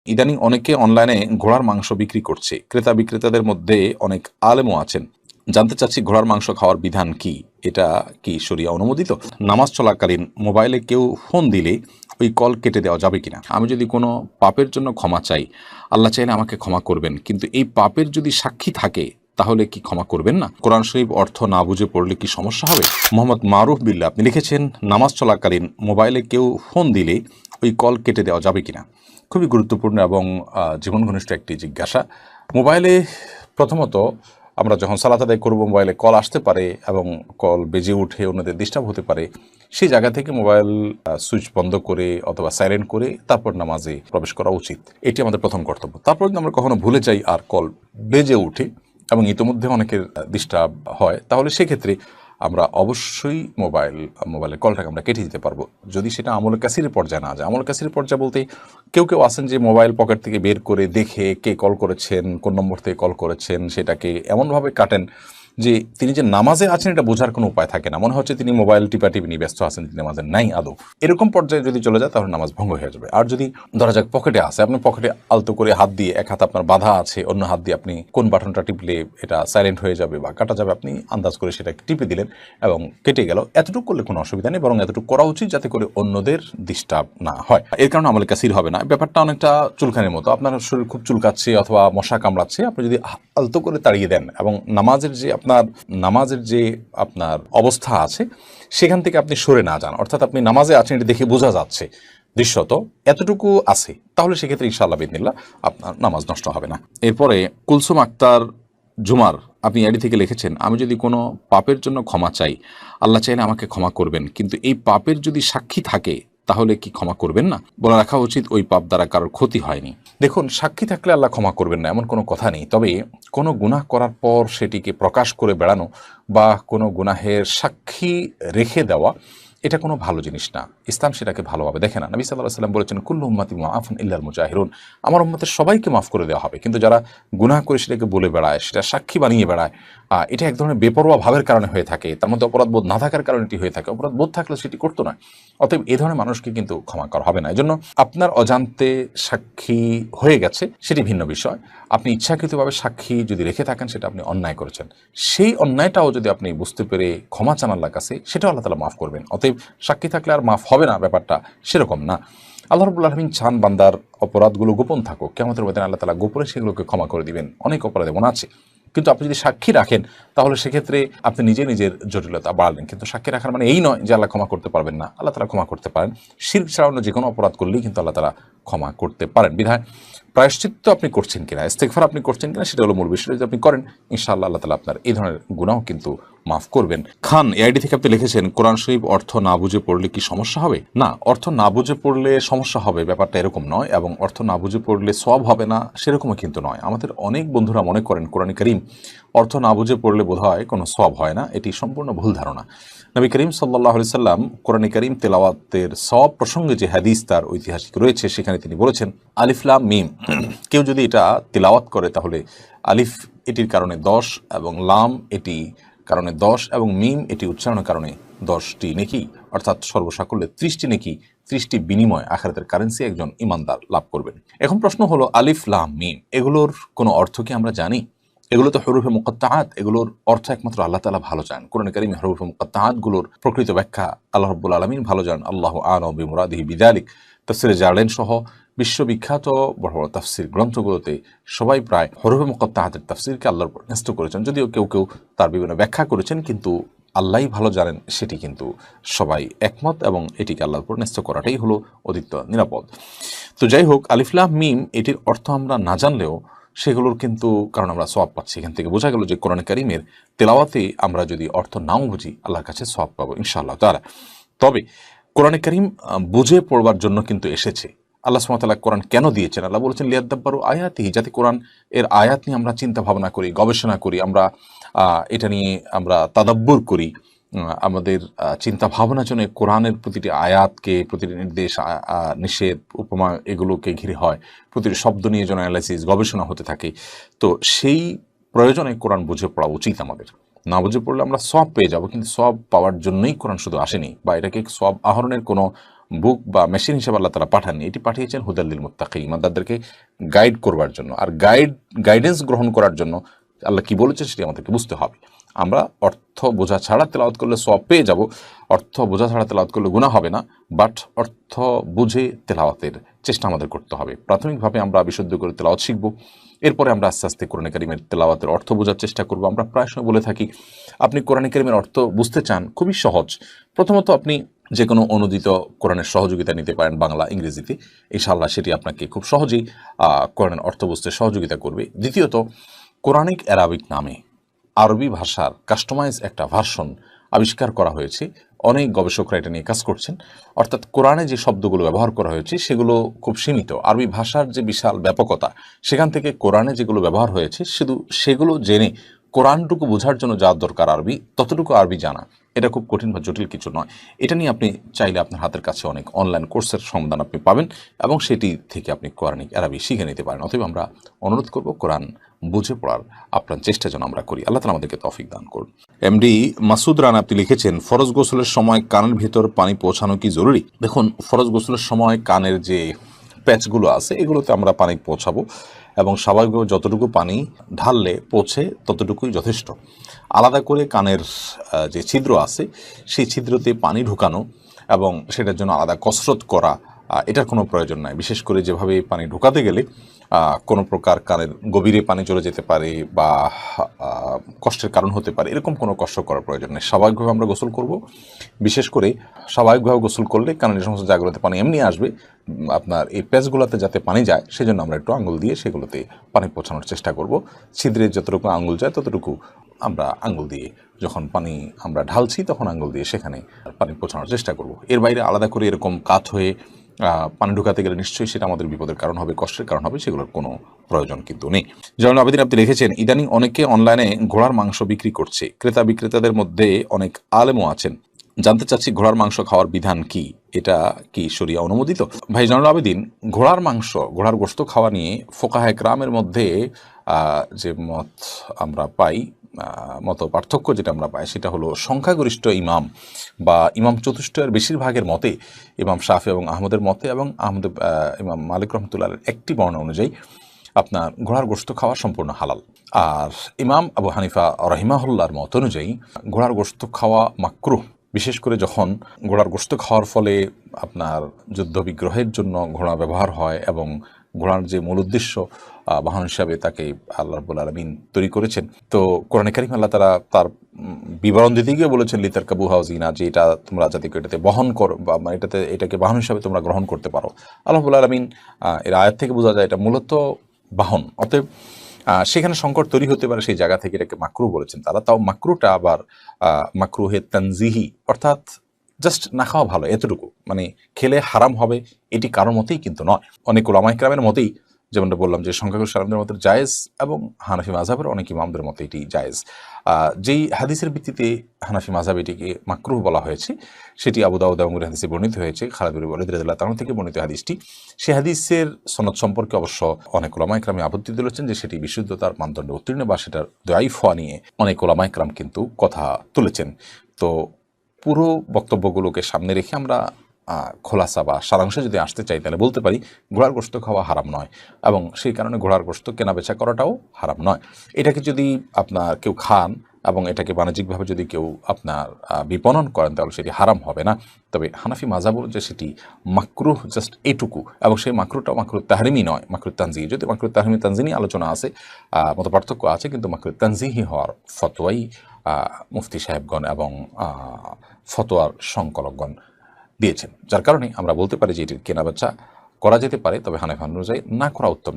ইদানিং অনেকে অনলাইনে ঘোড়ার মাংস বিক্রি করছে। ক্রেতা বিক্রেতাদের মধ্যে অনেক আলেমও আছেন। জানতে চাচ্ছি ঘোড়ার মাংস খাওয়ার বিধান কি? এটা কি শরিয়া অনুমোদিত? নামাজ চলাকালীন মোবাইলে কেউ ফোন দিলে ওই কল কেটে দেওয়া যাবে কিনা? আমি যদি কোনো পাপের জন্য ক্ষমা চাই, আল্লাহ চাইলে আমাকে ক্ষমা করবেন, কিন্তু এই পাপের যদি সাক্ষী থাকে তাহলে কি ক্ষমা করবেন না? কোরআন শরীফ অর্থ না বুঝে পড়লে কি সমস্যা হবে? মোহাম্মদ মারুফ বিল্লাহ আপনি লিখেছেন, নামাজ চলাকালীন মোবাইলে কেউ ফোন দিলে ওই কল কেটে দেওয়া যাবে কিনা? খুবই গুরুত্বপূর্ণ এবং জীবন ঘনিষ্ঠ একটি জিজ্ঞাসা। মোবাইলে প্রথমত আমরা যখন সালাত আদায় করবো, মোবাইলে কল আসতে পারে এবং কল বেজে উঠে অন্যদের ডিস্টার্ব হতে পারে। সেই জায়গা থেকে মোবাইল সুইচ বন্ধ করে অথবা সাইলেন্ট করে তারপর নামাজে প্রবেশ করা উচিত। এটি আমাদের প্রথম কর্তব্য। তারপর যদি আমরা কখনো ভুলে যাই আর কল বেজে উঠে এবং ইতিমধ্যে অনেকের ডিস্টার্ব হয়, তাহলে সেক্ষেত্রে আমরা অবশ্যই মোবাইলের কলটাকে আমরা কেটে দিতে পারবো, যদি সেটা আমল কাসিরের পর্যায়ে না যায়। আমল কাসিরের পর্যায়ে বলতে কেউ কেউ আছেন যে মোবাইল পকেট থেকে বের করে দেখে কে কল করেছেন, কোন নম্বর থেকে কল করেছেন, সেটাকে এমনভাবে কাটেন যে তিনি যে নামাজে আছেন এটা বোঝার কোনো উপায় থাকে না, মনে হচ্ছে তিনি মোবাইল টিপাটিপি নিয়ে ব্যস্ত আছেন, তিনি নামাজে নাই আদৌ। এরকম পর্যায়ে যদি চলে যায় তাহলে নামাজ ভঙ্গ হয়ে যাবে। আর যদি ধরা যাক পকেটে আছে, আপনি পকেটে আলতো করে হাত দিয়ে, এক হাত আপনার বাধা আছে, অন্য হাত দিয়ে আপনি কোন বাটনটা টিপলে এটা সাইলেন্ট হয়ে যাবে বা কাটা যাবে, আপনি আন্দাজ করে সেটা টিপে দিলেন এবং কেটে গেল, এতটুকু করলে কোনো অসুবিধা নেই, বরং এতটুকু করা উচিত যাতে করে অন্যদের ডিস্টার্ব না হয়। এর কারণে আমলে কাসির হবে না। ব্যাপারটা অনেকটা চুলকানির মতো, আপনার শরীর খুব চুলকাচ্ছে অথবা মশা কামড়াচ্ছে, আপনি যদি আলতো করে তাড়িয়ে দেন এবং নামাজের যে আপনার অবস্থা আছে সেখান থেকে আপনি সরে না যান, অর্থাৎ আপনি নামাজে আছেন এটা দেখে বোঝা যাচ্ছে দৃশ্যত এতটুকু আছে, তাহলে সেক্ষেত্রে ইনশাআল্লাহ বিদিনিল্লাহ আপনার নামাজ নষ্ট হবে না। এরপরে কুলসুম আক্তার জুমার আপনি এডি থেকে লিখেছেন, আমি যদি কোনো পাপের জন্য ক্ষমা চাই, আল্লাহ চাইলে আমাকে ক্ষমা করবেন, কিন্তু এই পাপের যদি সাক্ষী থাকে তাহলে কি ক্ষমা করবেন না? বলে রাখা উচিত ওই পাপ দ্বারা কারোর ক্ষতি হয়নি। দেখুন, সাক্ষী থাকলে আল্লাহ ক্ষমা করবেন না এমন কোনো কথা নেই, তবে কোনো গুনাহ করার পর সেটিকে প্রকাশ করে বেড়ানো বা কোনো গুনাহের সাক্ষী রেখে দেওয়া, এটা কোনো ভালো জিনিস না। ইসলাম সেটাকে ভালোভাবে দেখে না। নবী সাল্লাল্লাহু আলাইহি ওয়াসাল্লাম বলেছেন, কুল্লু উম্মতি মুআফুন ইল্লাল মুজাহিরুন, আমার উম্মতের সবাইকে মাফ করে দেওয়া হবে, কিন্তু যারা গুনাহ করে সেটাকে বলে বেড়ায়, সেটা সাক্ষী বানিয়ে বেড়ায়, এটা এক ধরনের বেপরোয়া ভাবের কারণে হয়ে থাকে, তার মধ্যে অপরাধ বোধ না থাকার কারণে এটি হয়ে থাকে। অপরাধ বোধ থাকলে সেটি করতো না। অতএব এই ধরনের মানুষকে কিন্তু ক্ষমা করা হবে না। এজন্য আপনার অজান্তে সাক্ষী হয়ে গেছে সেটি ভিন্ন বিষয়। আপনি ইচ্ছাকৃতভাবে সাক্ষী যদি রেখে থাকেন, সেটা আপনি অন্যায় করেছেন। সেই অন্যায়টাও যদি আপনি বুঝতে পেরে ক্ষমা চান আল্লাহর কাছে, সেটাও আল্লাহ তাআলা মাফ করবেন। অতএব সাক্ষী থাকলে আর মাফ হবে না, ব্যাপারটা সেরকম না। আল্লাহ রাব্বুল আলামিন চান বান্দার অপরাধগুলো গোপন থাকুক, কিয়ামতের ময়দানে আল্লাহ তাআলা গোপনে সেগুলোকে ক্ষমা করে দিবেন। অনেক অপরাধ এমন আছে, কিন্তু আপনি যদি সাক্ষী রাখেন তাহলে সেক্ষেত্রে আপনি নিজের জটিলতা বাড়ালেন। কিন্তু সাক্ষী রাখার মানে এই নয় যে আল্লাহ ক্ষমা করতে পারবেন না। আল্লাহ তাআলা ক্ষমা করতে পারেন। শিরক ছাড়ানো যে কোনো অপরাধ করলেই কিন্তু আল্লাহ তাআলা ক্ষমা করতে পারেন। বিধায় প্রায়শ্চিত্ত আপনি করছেন কিনা, ইস্তেগফার আপনি করছেন কিনা, সেটা হলো মূল বিষয়। যদি আপনি করেন, ইনশাআল্লাহ আল্লাহ তাআলা আপনার এই ধরনের গুনাহ কিন্তু মাফ করবেন। খান এআইডি থেকে আপনি লিখেছেন, কোরআন শরীফ অর্থ না বুঝে পড়লে কি সমস্যা হবে? না, অর্থ না বুঝে পড়লে সমস্যা হবে ব্যাপারটা এরকম নয়, এবং অর্থ না বুঝে পড়লে সওয়াব হবে না সেরকমও কিন্তু নয়। আমাদের অনেক বন্ধুরা মনে করেন কোরআন কারীম অর্থ না বুঝে পড়লে বোধহয় কোনো সওয়াব হয় না। এটি সম্পূর্ণ ভুল ধারণা। নবী করিম সাল্লাল্লাহু আলাইহি সাল্লাম কোরআন কারীম তেলাওয়াতের সওয়াব প্রসঙ্গে যে হাদিস তার ঐতিহাসিক রয়েছে, সেখানে তিনি বলেছেন, আলিফ লাম মিম, কেউ যদি এটা তেলাওয়াত করে তাহলে আলিফ এটির কারণে 10 এবং লাম এটি কারণে 10 এবং মিম এটি উচ্চারণের কারণে 10টি নেকি, অর্থাৎ সর্বসাকল্যে 30টি নেকি, 30টি বিনিময় আখিরাতের কারেন্সি একজন ইমানদার লাভ করবেন। এখন প্রশ্ন হলো, আলিফ লাম মিম এগুলোর কোনো অর্থ কি আমরা জানি? এগুলো তো হরুফে মুকাত্তাআত, এগুলোর অর্থ একমাত্র আল্লাহ তাআলা ভালো জানেন। কোরআন কারীমে হরুফে মুকাত্তাআত গুলোর প্রকৃত ব্যাখ্যা আল্লাহ রাব্বুল আলামিন ভালো জানেন। আল্লাহু আ'লামু বিমুরাদিহি বিযালিক। তাফসীরে জালালাইন সহ বিশ্ববিখ্যাত বড় বড় তাফসীর গ্রন্থগুলোতে সবাই প্রায় হরুফে মুকাত্তাআতের তাফসীরকে আল্লাহর উপর ন্যস্ত করেছেন, যদিও কেউ কেউ তার বিভিন্ন ব্যাখ্যা করেছেন, কিন্তু আল্লাহই ভালো জানেন সেটি কিন্তু সবাই একমত, এবং এটিকে আল্লাহর উপর ন্যস্ত করাটাই হলো অধিকতর নিরাপদ। তো যাই হোক, আলিফ লাম মিম এটির অর্থ আমরা না জানলেও সেগুলোর কিন্তু কারণ আমরা সওয়াব পাচ্ছি। এখান থেকে বোঝা গেল যে কোরআন কারীমের তেলাওয়াতে আমরা যদি অর্থ নাও বুঝি, আল্লাহর কাছে সওয়াব পাবো ইনশাআল্লাহ তাআলা। তবে কোরআন কারীম বুঝে পড়বার জন্য কিন্তু এসেছে। আল্লাহ সুবহানাহু ওয়া তাআলা কোরআন কেন দিয়েছেন? আল্লাহ বলেছেন, লিয়াদাব্বারু আয়াতিহি, যাতে কোরআন এর আয়াত নিয়ে আমরা চিন্তা ভাবনা করি, গবেষণা করি, আমরা এটা নিয়ে আমরা তাদাব্বুর করি। আমাদের চিন্তা ভাবনা জন্য কোরআনের প্রতিটি আয়াতকে, প্রতিটি নির্দেশ, নিষেধ, উপমা এগুলোকে ঘিরে হয়, প্রতিটি শব্দ নিয়ে যেন অ্যানালাইসিস গবেষণা হতে থাকে। তো সেই প্রয়োজনে কোরআন বুঝে পড়া উচিত আমাদের। না বুঝে পড়লে আমরা সওয়াব পেয়ে যাব, কিন্তু সওয়াব পাওয়ার জন্যই কোরআন শুধু আসেনি, বা এটাকে সওয়াব আহরণের কোনো বুক বা মেশিন হিসেবে আল্লাহ তাআলা পাঠাননি, এটি পাঠিয়েছেন হুদাল লিল মুত্তাকিন, ইমানদারদেরকে গাইড করবার জন্য। আর গাইডেন্স গ্রহণ করার জন্য আল্লাহ কি বলেছে সেটি আমাদেরকে বুঝতে হবে। আমরা অর্থ বোঝা ছাড়া তেলাওয়াত করলে সওয়াব পেয়ে যাব, অর্থ বোঝা ছাড়া তেলাওয়াত করলে গুনাহ হবে না, বাট অর্থ বুঝে তেলাওয়াতের চেষ্টা আমাদের করতে হবে। প্রাথমিকভাবে আমরা বিশুদ্ধ করে তেলাওয়াত শিখব, এরপরে আমরা আস্তে আস্তে কোরআনে কারিমের তেলাওয়াতের অর্থ বোঝার চেষ্টা করব। আমরা প্রায় সময় বলে থাকি, আপনি কোরআনে কারিমের অর্থ বুঝতে চান, খুবই সহজ। প্রথমত আপনি যে কোনো অনুদিত কোরআনের সহযোগিতা নিতে পারেন বাংলা ইংরেজিতে, ইনশাআল্লাহ সেটি আপনাকে খুব সহজেই কোরআনের অর্থ বুঝতে সহযোগিতা করবে। দ্বিতীয়ত, কোরআনিক অ্যারাবিক নামে আরবি ভাষার কাস্টমাইজ একটা ভার্সন আবিষ্কার করা হয়েছে। অনেক গবেষকরা এটা নিয়ে কাজ করছেন। অর্থাৎ কোরআনে যে শব্দগুলো ব্যবহার করা হয়েছে সেগুলো খুব সীমিত, আরবি ভাষার যে বিশাল ব্যাপকতা সেখান থেকে কোরআনে যেগুলো ব্যবহার হয়েছে শুধু সেগুলো জেনে কোরআনটুকু বোঝার জন্য যা দরকার আরবি, ততটুকু আরবি জানা, এটা খুব কঠিন বা জটিল কিছু নয়। এটা নিয়ে আপনি চাইলে আপনার হাতের কাছে অনেক অনলাইন কোর্সের সমাধান আপনি পাবেন এবং সেটি থেকে আপনি কোরআনিক আরবি শিখে নিতে পারেন। অতএব আমরা অনুরোধ করব, কোরআন বুঝে পড়ার আপনার চেষ্টা যেন আমরা করি। আল্লাহ তাআলা আমাদেরকে তৌফিক দান করুন। এমডি মাসুদ রানা আপনি লিখেছেন, ফরজ গোসলের সময় কানের ভিতর পানি পৌঁছানো কি জরুরি? দেখুন, ফরজ গোসলের সময় কানের যে প্যাচগুলো আছে এগুলোতে আমরা পানি পৌঁছাবো এবং স্বাভাবিকভাবে যতটুকু পানি ঢাললে পৌঁছে ততটুকুই যথেষ্ট। আলাদা করে কানের যে ছিদ্র আছে সেই ছিদ্রতে পানি ঢুকানো এবং সেটার জন্য আলাদা কসরত করা, এটার কোনো প্রয়োজন নাই। বিশেষ করে যেভাবে পানি ঢোকাতে গেলে কোনো প্রকার কানের গভীরে পানি চলে যেতে পারে বা কষ্টের কারণ হতে পারে, এরকম কোনো কষ্ট করার প্রয়োজন নেই। স্বাভাবিকভাবে আমরা গোসল করব। বিশেষ করে স্বাভাবিকভাবে গোসল করলে কানের সমস্ত জায়গাগুলোতে পানি এমনি আসবে, আপনার এই প্যাচগুলোতে যাতে পানি যায় সেজন্য আমরা একটু আঙুল দিয়ে সেগুলোতে পানি পৌঁছানোর চেষ্টা করব। ছিদ্রে যতটুকু আঙুল যায় ততটুকু আমরা আঙুল দিয়ে, যখন পানি আমরা ঢালছি তখন আঙুল দিয়ে সেখানে পানি পৌঁছানোর চেষ্টা করব। এর বাইরে আলাদা করে এরকম কাত হয়ে পানি ঢুকাতে গেলে নিশ্চয়ই সেটা আমাদের বিপদের কারণ হবে, কষ্টের কারণ হবে, সেগুলোর কোনো প্রয়োজন কিন্তু নেই। যেমন আবেদিন আপনি লিখেছেন, ইদানিং অনেকে অনলাইনে ঘোড়ার মাংস বিক্রি করছে, ক্রেতা বিক্রেতাদের মধ্যে অনেক আলেমও আছেন। জানতে চাচ্ছি ঘোড়ার মাংস খাওয়ার বিধান কি, এটা কি শরিয়া অনুমোদিত? ভাই জানুল আবেদিন, ঘোড়ার মাংস, ঘোড়ার গোশত খাওয়া নিয়ে ফোকাহে কেরামের মধ্যে যে মত আমরা পাই, মত পার্থক্য যেটা আমরা পাই সেটা হলো সংখ্যাগরিষ্ঠ ইমাম বা ইমাম চতুষ্টয়ের বেশিরভাগের মতে, ইমাম শাফি এবং আহমদের মতে এবং ইমাম মালিক রহমতুল্লাহর একটি বর্ণনা অনুযায়ী আপনার ঘোড়ার গোশত খাওয়া সম্পূর্ণ হালাল। আর ইমাম আবু হানিফা রহিমাহুল্লাহর মত অনুযায়ী ঘোড়ার গোশত খাওয়া মাকরুহ। বিশেষ করে যখন ঘোড়ার গোশত খাওয়ার ফলে আপনার যুদ্ধ বিগ্রহের জন্য ঘোড়া ব্যবহার হয় এবং ঘোড়ার যে মূল উদ্দেশ্য বাহন হিসাবে তাকে আল্লাহ রাব্বুল আলামিন তৈরি করেছেন। তো কোরআনে কারিম আল্লাহ তাআলা তার বিবরণ দিতে গিয়ে বলেছেন, লিতারকাবুহা ওয়াজিনা, যে এটা তোমরা যাতে এটাতে বহন করো বা এটাকে বাহন হিসাবে তোমরা গ্রহণ করতে পারো। আল্লাহ রাব্বুল আলামিন এর আয়াত থেকে বোঝা যায় এটা মূলত বাহন। অতএব সেখানে সংকট তৈরি হতে পারে, সেই জায়গা থেকে এটাকে মাকরু বলেছেন তারা। তাও মাকরুটা আবার মাকরুহে তানজিহি, অর্থাৎ জাস্ট না খাওয়া ভালো এতটুকু, মানে খেলে হারাম হবে এটি কারোর মতেই কিন্তু নয়। অনেক উলামায়ে কেরামের মতেই, যেমনটা বললাম যে সংখ্যাগরিষ্ঠ আলেমদের মতে জায়েজ এবং হানাফি মাযহাবের অনেক ইমামদের মতে এটি জায়েজ। যেই হাদিসের ভিত্তিতে হানাফি মাযহাব এটিকে মাকরুহ বলা হয়েছে সেটি আবু দাউদ এবং হাদিসে বর্ণিত হয়েছে, খালিদ বিন ওয়ালিদ রাদিয়াল্লাহু তাআলা থেকে বর্ণিত হাদিসটি। সেই হাদিসের সনদ সম্পর্কে অবশ্য অনেক উলামায়ে কেরাম আপত্তি তুলেছেন যে সেটি বিশুদ্ধতার মানদণ্ডে উত্তীর্ণ বা সেটার দায়ীফ হওয়া নিয়ে অনেক উলামায়ে কেরাম কিন্তু কথা তুলেছেন। তো পুরো বক্তব্যগুলোকে সামনে রেখে আমরা খোলাসা বা সারাংশে যদি আসতে চাই তাহলে বলতে পারি ঘোড়ার গোশত খাওয়া হারাম নয় এবং সেই কারণে ঘোড়ার গোশত কেনাবেচা করাটাও হারাম নয়। এটাকে যদি আপনার কেউ খান এবং এটাকে বাণিজ্যিকভাবে যদি কেউ আপনার বিপণন করেন তাহলে সেটি হারাম হবে না। তবে হানাফি মাযহাব যে সেটি মাকরুহ জাস্ট এইটুকু, এবং সেই মাকরুহটাও মাকরুহ তাহরিমি নয়, মাকরুহ তানজিহি। যদি মাকরুহ তাহরিমি তানজিহি আলোচনা আছে, মত পার্থক্য আছে, কিন্তু মাকরুহ তানজিহি হওয়ার ফতোয়াই মুফতি সাহেবগণ এবং ফতোয়ার সংকলকগণ দিয়েছেন, যার কারণে আমরা বলতে পারি যে এটির কেনাবেচা করা যেতে পারে, তবে হানাফি অনুযায়ী না করা উত্তম।